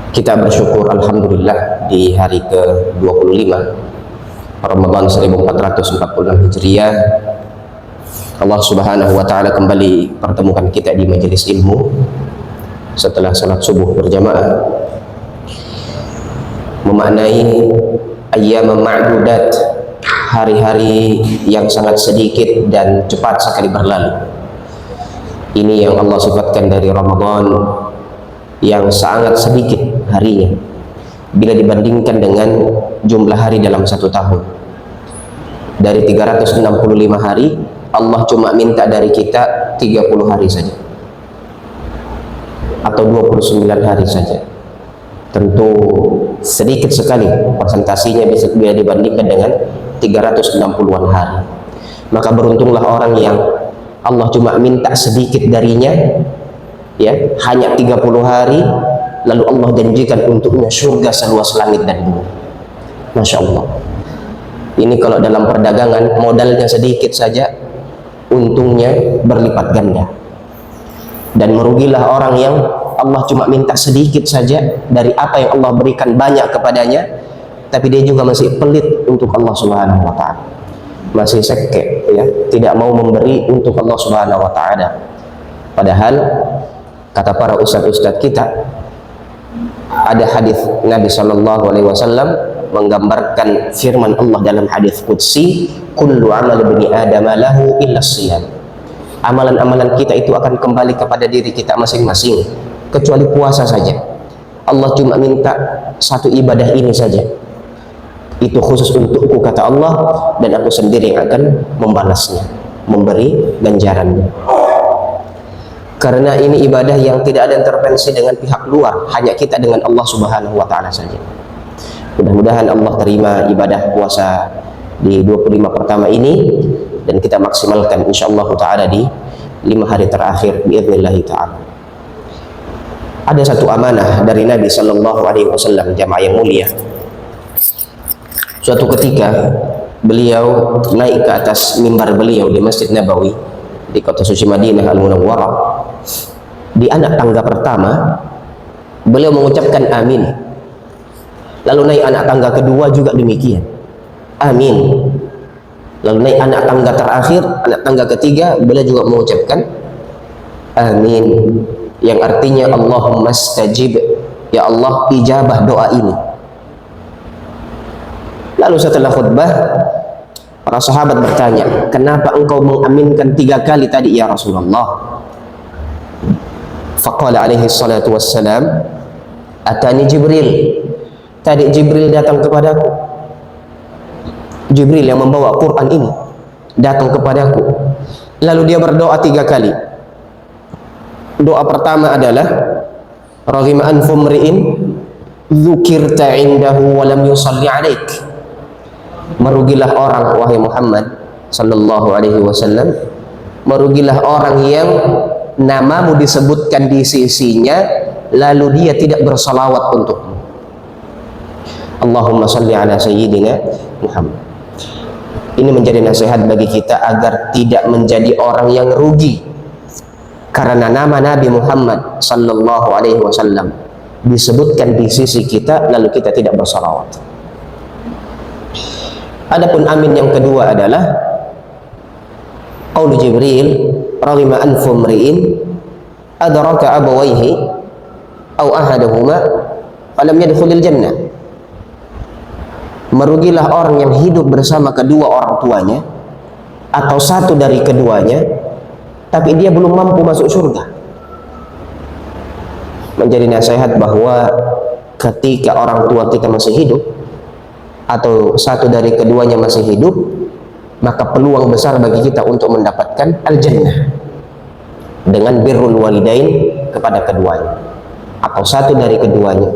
Kita bersyukur alhamdulillah di hari ke-25 Ramadan 1446 Hijriah, Allah Subhanahu wa taala kembali pertemukan kita di majelis ilmu setelah salat subuh berjamaah, memaknai ayyam ma'dudat, hari-hari yang sangat sedikit dan cepat sekali berlalu. Ini yang Allah sifatkan dari Ramadan, yang sangat sedikit harinya bila dibandingkan dengan jumlah hari dalam satu tahun. Dari 365 hari, Allah cuma minta dari kita 30 hari saja atau 29 hari saja. Tentu sedikit sekali persentasinya bila dibandingkan dengan 360-an hari. Maka beruntunglah orang yang Allah cuma minta sedikit darinya, ya, hanya 30 hari, lalu Allah janjikan untuknya surga seluas langit dan bumi. Masya Allah. Ini kalau dalam perdagangan modalnya sedikit saja, untungnya berlipat ganda. Dan merugilah orang yang Allah cuma minta sedikit saja dari apa yang Allah berikan banyak kepadanya, tapi dia juga masih pelit untuk Allah Subhanahu wa taala. Masih sekek, ya, tidak mau memberi untuk Allah Subhanahu wa taala. Padahal kata para ustadz-ustadz kita, ada hadis Nabi Shallallahu Alaihi Wasallam menggambarkan firman Allah dalam hadis qudsi, kullu amal ibni adam lahu illa siyam. Amalan-amalan kita itu akan kembali kepada diri kita masing-masing, kecuali puasa saja. Allah cuma minta satu ibadah ini saja, itu khusus untukku kata Allah, dan aku sendiri yang akan membalasnya, memberi ganjarannya. Karena ini ibadah yang tidak ada intervensi dengan pihak luar, hanya kita dengan Allah Subhanahu wa taala saja. Mudah-mudahan Allah terima ibadah puasa di 25 pertama ini, dan kita maksimalkan insyaallah taala di 5 hari terakhir biiznillah taala. Ada satu amanah dari Nabi Sallallahu Alaihi Wasallam, jamaah yang mulia. Suatu ketika beliau naik ke atas mimbar beliau di Masjid Nabawi di kota suci Madinah Al-Munawwarah. Di anak tangga pertama beliau mengucapkan amin, lalu naik anak tangga kedua juga demikian, amin. Lalu naik anak tangga terakhir, anak tangga ketiga, beliau juga mengucapkan amin, yang artinya Allahumma stajib, ya Allah ijabah doa ini. Lalu setelah khutbah, para sahabat bertanya, kenapa engkau mengaminkan 3 kali tadi ya Rasulullah? Faqala alaihi salatu wassalam, atani Jibril, tadi Jibril datang kepadaku. Jibril yang membawa Quran ini datang kepadaku, lalu dia berdoa 3 kali. Doa pertama adalah raghima anfu mri'in dzukirta indahu wa lam yusalli alaik. Merugilah orang, wahai Muhammad sallallahu alaihi wasallam, merugilah orang yang namamu disebutkan di sisinya lalu dia tidak bersalawat untukmu. Allahumma salli ala sayyidina Muhammad. Ini menjadi nasihat bagi kita agar tidak menjadi orang yang rugi karena nama Nabi Muhammad sallallahu alaihi wasallam disebutkan di sisi kita lalu kita tidak bersalawat. Adapun amin yang kedua adalah qaul Jibril, raghima anfu mri'in adraka abawaihi aw ahaduhuma falam yadkhulil jannah. Merugilah orang yang hidup bersama kedua orang tuanya atau satu dari keduanya tapi dia belum mampu masuk surga. Menjadi nasihat bahwa ketika orang tua kita masih hidup atau satu dari keduanya masih hidup, maka peluang besar bagi kita untuk mendapatkan al-jannah dengan birrul walidain kepada keduanya atau satu dari keduanya.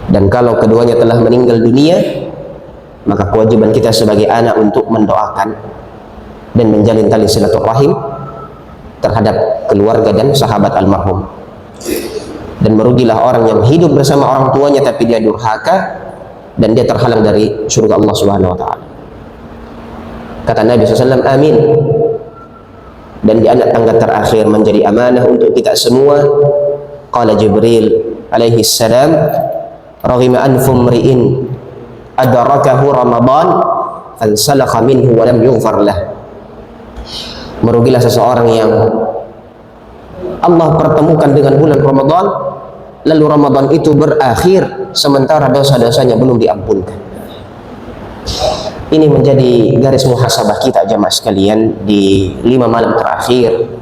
Dan kalau keduanya telah meninggal dunia, maka kewajiban kita sebagai anak untuk mendoakan dan menjalin tali silaturahim terhadap keluarga dan sahabat almarhum. Dan merugilah orang yang hidup bersama orang tuanya tapi dia durhaka dan dia terhalang dari surga Allah Subhanahu wa taala. Kata Nabi SAW, amin. Dan di anak tangga terakhir menjadi amanah untuk kita semua. qala Jibril alaihi salam, raghima anfu mri'in adrakahu Ramadan fansalakha minhu wa lam yughfar lah. Merugilah seseorang yang Allah pertemukan dengan bulan Ramadan, lalu Ramadan itu berakhir sementara dosa-dosanya belum diampunkan. Ini menjadi garis muhasabah kita jamaah sekalian di 5 malam terakhir.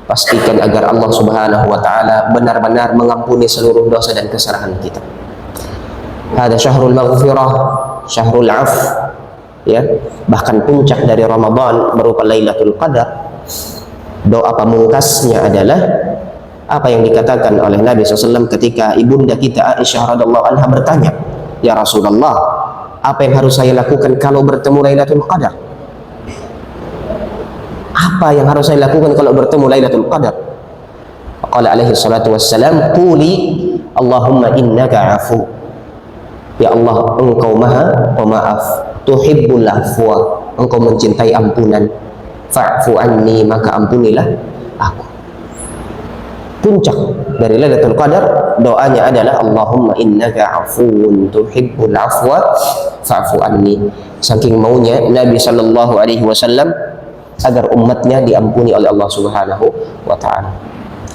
Pastikan agar Allah Subhanahu wa taala benar-benar mengampuni seluruh dosa dan kesalahan kita. Hada syahrul maghfirah, syahrul af, ya. Bahkan puncak dari Ramadan berupa Lailatul Qadar. Doa pamungkasnya adalah apa yang dikatakan oleh Nabi SAW ketika ibunda kita Aisyah radhiallahu anha bertanya, "Ya Rasulullah, apa yang harus saya lakukan kalau bertemu Lailatul Qadar? Apa yang harus saya lakukan kalau bertemu Lailatul Qadar?" Qala alaihi salatu wassalam, "Quli Allahumma innaka afu." Ya Allah, engkau maha pemaaf, tuhibbul afwa, engkau mencintai ampunan, fa'fu anni, maka ampunilah aku. Puncak dari Lailatul Qadar doanya adalah Allahumma innaka afuwun tuhibbul afwa fa'fu anni. Saking maunya Nabi sallallahu alaihi wasallam agar umatnya diampuni oleh Allah Subhanahu wa taala.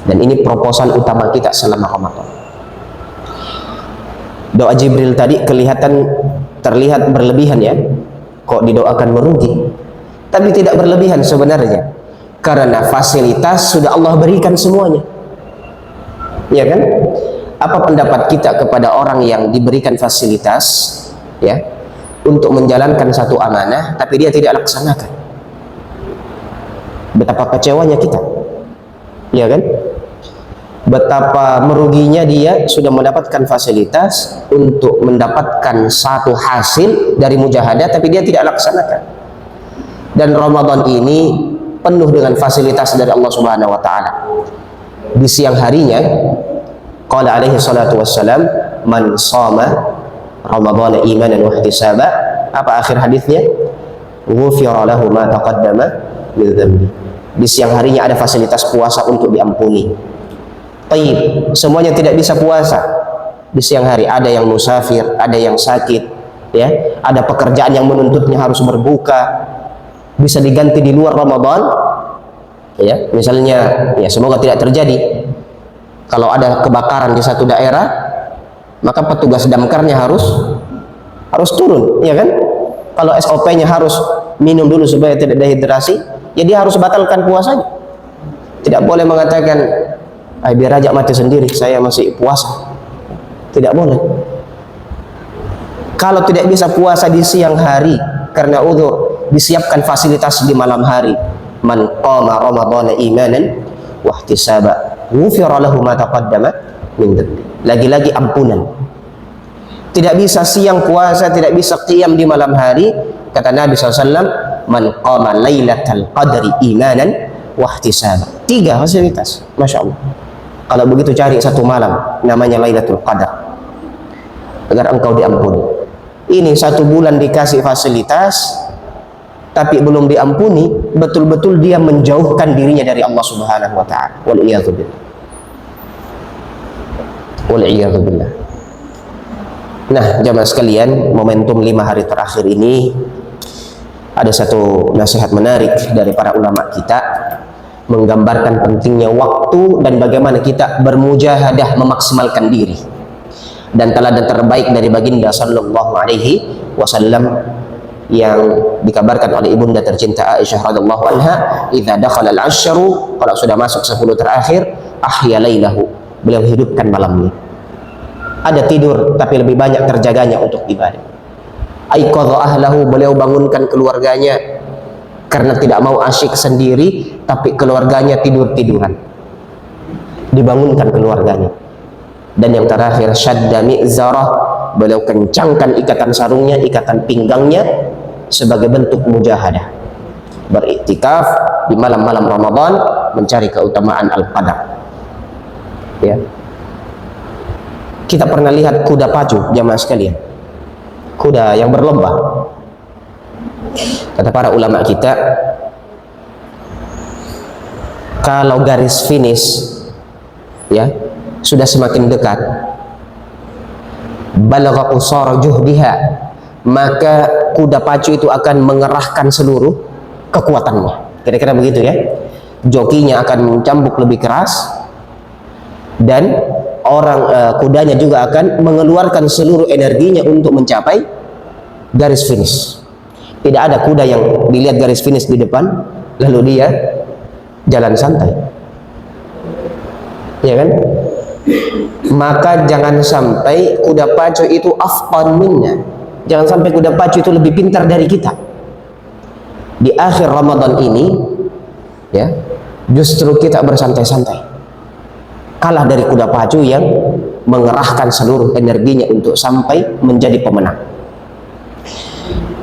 Dan ini proposal utama kita selama Ramadan. Doa Jibril tadi terlihat berlebihan ya. Kok didoakan merugi? Tapi tidak berlebihan sebenarnya. Karena fasilitas sudah Allah berikan semuanya. Ya kan? Apa pendapat kita kepada orang yang diberikan fasilitas ya untuk menjalankan satu amanah tapi dia tidak laksanakan? Betapa kecewanya kita. Ya kan? Betapa meruginya dia sudah mendapatkan fasilitas untuk mendapatkan satu hasil dari mujahadah tapi dia tidak laksanakan. Dan Ramadan ini penuh dengan fasilitas dari Allah Subhanahu wa taala. Di siang harinya qala alaihi salatu wassalam, man shama Ramadan imanan wa ihtisaba, apa akhir hadisnya? Ghufira lahu ma taqaddama min dhanbi. Di siang harinya ada fasilitas puasa untuk diampuni. Taib, semuanya tidak bisa puasa di siang hari. Ada yang musafir, ada yang sakit, ya. Ada pekerjaan yang menuntutnya harus berbuka. Bisa diganti di luar Ramadan, ya. Misalnya, ya semoga tidak terjadi. Kalau ada kebakaran di satu daerah, maka petugas damkarnya harus turun, ya kan? Kalau SOP-nya harus minum dulu supaya tidak dehidrasi, ya dia harus batalkan puasanya. Tidak boleh mengatakan, biar aja mati sendiri, saya masih puasa. Tidak boleh. Kalau tidak bisa puasa di siang hari karena udzur, disiapkan fasilitas di malam hari. Man qama ramadhana imanan wa ihtisaba ghufira lahu ma taqaddama min dhanbi. Lagi-lagi ampunan. Tidak bisa siang puasa, tidak bisa qiyam di malam hari. Kata Nabi SAW, man qama lailatal qadri imanan wa ihtisaba. 3 fasilitas. Masya Allah. Kalau begitu cari satu malam namanya Lailatul Qadar agar engkau diampuni. Ini 1 bulan dikasih fasilitas tapi belum diampuni, betul-betul dia menjauhkan dirinya dari Allah Subhanahu wa taala. Wal iyadzu billah. Wal iyadzu billah. Nah, jamaah sekalian, momentum 5 hari terakhir ini ada satu nasihat menarik dari para ulama kita, menggambarkan pentingnya waktu dan bagaimana kita bermujahadah memaksimalkan diri. Dan teladan terbaik dari baginda sallallahu alaihi wasallam yang dikabarkan oleh ibunda tercinta Aisyah radhiallahu anha, idza dakhala al-'ashru, kalau sudah masuk 10 terakhir, ahya lailahu, beliau hidupkan malamnya. Ada tidur tapi lebih banyak terjaganya untuk ibadah. Aiqadha ahlahu, beliau bangunkan keluarganya karena tidak mau asyik sendiri, tapi keluarganya tidur-tiduran. Dibangunkan keluarganya. Dan yang terakhir, syadda mi'zarah, beliau kencangkan ikatan sarungnya, ikatan pinggangnya sebagai bentuk mujahadah. Beriktikaf di malam-malam Ramadan mencari keutamaan Al-Qadar. Ya. Kita pernah lihat kuda pacu, jamaah sekalian. Kuda yang berlomba. Kata para ulama kita, kalau garis finish ya sudah semakin dekat, balagha qusara juhdiha, maka kuda pacu itu akan mengerahkan seluruh kekuatannya. Kira-kira begitu ya. Jokinya akan mencambuk lebih keras, dan kudanya juga akan mengeluarkan seluruh energinya untuk mencapai garis finish. Tidak ada kuda yang dilihat garis finish di depan lalu dia jalan santai, ya kan? Maka jangan sampai kuda pacu itu afqan minna, jangan sampai kuda pacu itu lebih pintar dari kita. Di akhir Ramadan ini ya, justru kita bersantai-santai, kalah dari kuda pacu yang mengerahkan seluruh energinya untuk sampai menjadi pemenang.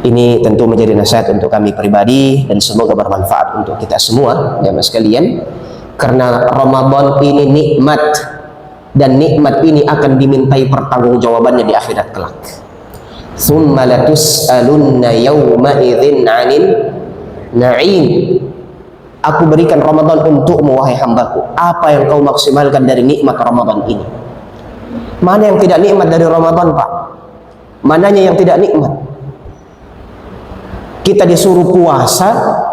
Ini tentu menjadi nasihat untuk kami pribadi dan semoga bermanfaat untuk kita semua ya mas sekalian, karena Ramadan ini nikmat, dan nikmat ini akan dimintai pertanggungjawabannya di akhirat kelak. Tsumma latus'alunna yawma idzin 'anil na'im. Aku berikan Ramadan untukmu wahai hambaku, apa yang kau maksimalkan dari nikmat Ramadan ini? Mana yang tidak nikmat dari Ramadan, Pak? Mananya yang tidak nikmat? Kita disuruh puasa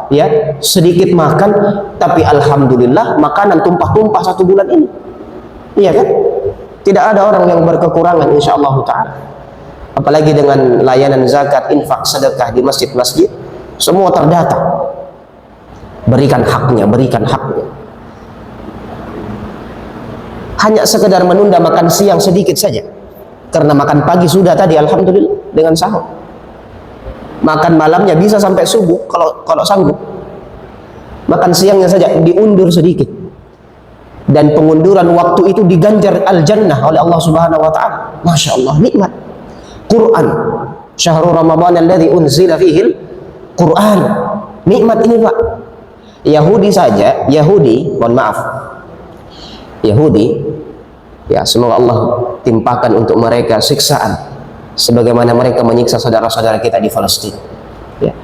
ya, sedikit makan, tapi alhamdulillah makanan tumpah-tumpah 1 bulan ini. Iya kan? Tidak ada orang yang berkekurangan insyaallah ta'ala. Apalagi dengan layanan zakat, infak, sedekah di masjid-masjid, semua terdata. Berikan haknya, berikan haknya. Hanya sekedar menunda makan siang sedikit saja, karena makan pagi sudah tadi alhamdulillah dengan sahur. Makan malamnya bisa sampai subuh kalau sanggup. Makan siangnya saja diundur sedikit, dan pengunduran waktu itu diganjar al-jannah oleh Allah Subhanahu wa taala. Masya Allah, nikmat. Quran, syahrul Ramadan alladzi unzila fihi Quran. Nikmat ini, Pak. Yahudi saja, mohon maaf, Yahudi ya, semoga Allah timpakan untuk mereka siksaan sebagaimana mereka menyiksa saudara-saudara kita di Palestina ya.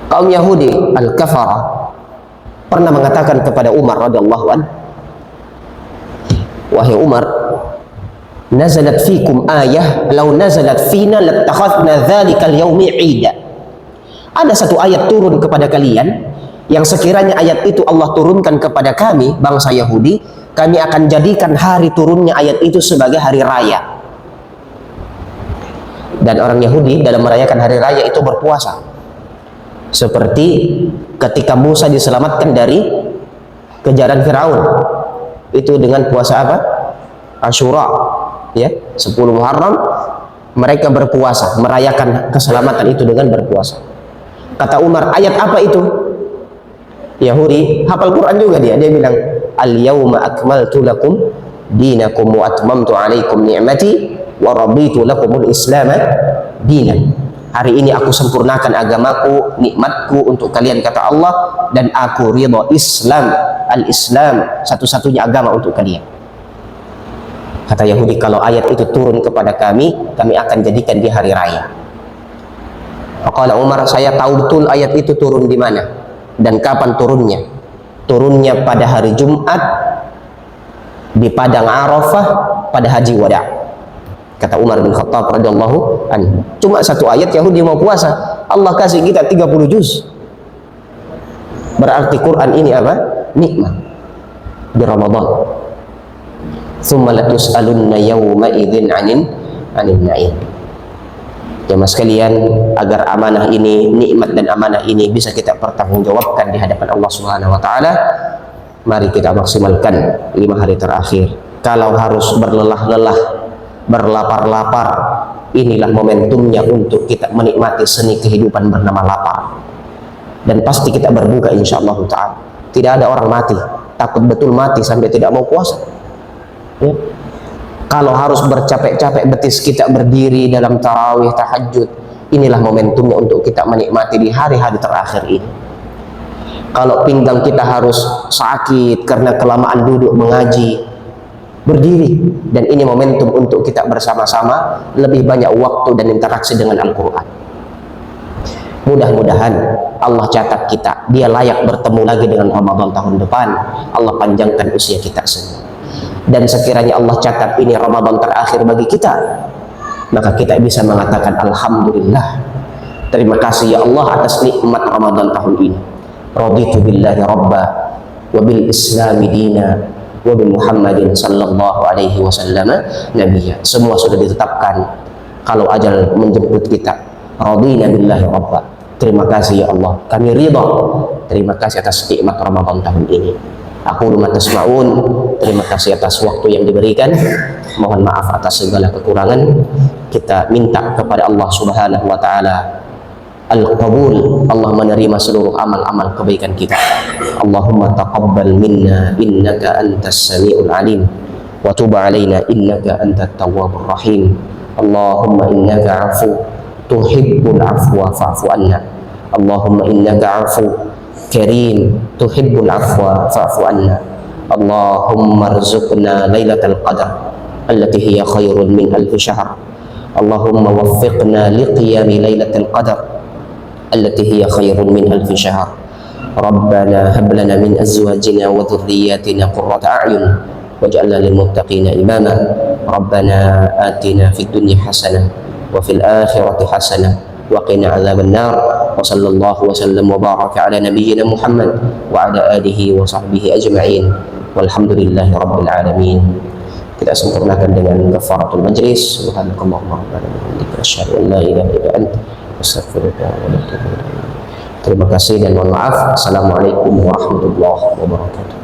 Kaum Yahudi al-kafara pernah mengatakan kepada Umar radhiyallahu anhu, wahai Umar, nazalat fikum ayah law nazalat fina lattakhadna dzalikal yaumi 'ida. Ada satu ayat turun kepada kalian yang sekiranya ayat itu Allah turunkan kepada kami bangsa Yahudi, kami akan jadikan hari turunnya ayat itu sebagai hari raya. Dan orang Yahudi dalam merayakan hari raya itu berpuasa, seperti ketika Musa diselamatkan dari kejaran Firaun, itu dengan puasa apa? Asyura ya, 10 Muharram mereka berpuasa, merayakan keselamatan itu dengan berpuasa. Kata Umar, ayat apa itu? Yahudi hafal Quran juga dia bilang, al-yauma akmaltu lakum dinakum wa atmamtu alaikum ni'mati wa raditu lakumul Islam dinan. Hari ini aku sempurnakan agamaku, nikmatku untuk kalian kata Allah, dan aku ridha Islam, al-Islam satu-satunya agama untuk kalian. Kata Yahudi, kalau ayat itu turun kepada kami akan jadikan di hari raya. Faqala Umar, saya tahu betul ayat itu turun di mana dan kapan turunnya. Turunnya pada hari Jumat di padang Arafah pada haji wada. Kata Umar bin Khattab radhiyallahu anhu. Cuma satu ayat Yahudi mau puasa, Allah kasih kita 30 juz. Berarti Quran ini apa? Nikmat di Ramadan. Tsumma latus'alunna yawma idzin 'anil na'im. Jemaah sekalian, agar amanah ini, nikmat dan amanah ini bisa kita pertanggungjawabkan di hadapan Allah Subhanahu wa taala, mari kita maksimalkan 5 hari terakhir. Kalau harus berlelah-lelah, berlapar-lapar, inilah momentumnya untuk kita menikmati seni kehidupan bernama lapar. Dan pasti kita berbuka insyaallah ta'ala. Tidak ada orang mati, takut betul mati sampai tidak mau puasa ya. Kalau harus bercapek-capek betis kita berdiri dalam tarawih, tahajud, inilah momentumnya untuk kita menikmati di hari-hari terakhir ini. Kalau pinggang kita harus sakit karena kelamaan duduk mengaji, berdiri, dan ini momentum untuk kita bersama-sama lebih banyak waktu dan interaksi dengan Al-Quran. Mudah-mudahan Allah catat kita, dia layak bertemu lagi dengan Ramadan tahun depan. Allah panjangkan usia kita semua. dan sekiranya Allah catat ini Ramadan terakhir bagi kita, maka kita bisa mengatakan alhamdulillah, terima kasih ya Allah atas nikmat Ramadan tahun ini. Raditu billahi rabba wa bil islami dina wa bi Muhammadin sallallahu alaihi wasallam nabiyya. Semua sudah ditetapkan kalau ajal menjemput kita. Radina billahi rabba, terima kasih ya Allah, kami ridha, terima kasih atas nikmat Ramadan tahun ini. Aku rumah tasma'un, terima kasih atas waktu yang diberikan. Mohon maaf atas segala kekurangan. Kita minta kepada Allah Subhanahu wa taala al-qabul, Allah menerima seluruh amal-amal kebaikan kita. Allahumma taqabbal minna innaka antas samiul alim wa tub alaina innaka antat tawwabur rahim. Allahumma innaka afu tuhibbul afwa fa'fu anna. Allahumma innaka afu karim tuhibbul afwa fa'fu anna. Allahumma arzuqna lailatal qadar allati hiya khairun min alfi syahr. Allahumma waffiqna liqiyami lailatul qadar التي هي خير من ألف شهر. ربنا هب لنا من أزواجنا وذرياتنا قرة أعين واجعلنا للمتقين إماما. ربنا آتنا في الدنيا حسنة وفي الآخرة حسنة وقنا عذاب النار. وصلى الله وسلم وبارك على نبينا محمد وعلى آله وصحبه أجمعين والحمد لله رب العالمين. Kita sempurnakan dengan kafaratul majlis. Subhanakallahumma rabbana wa bihamdika asyhadu an la ilaha illa anta astaghfiruka wa atubu ilaik. Terima kasih dan mohon maaf. Assalamualaikum warahmatullahi wabarakatuh.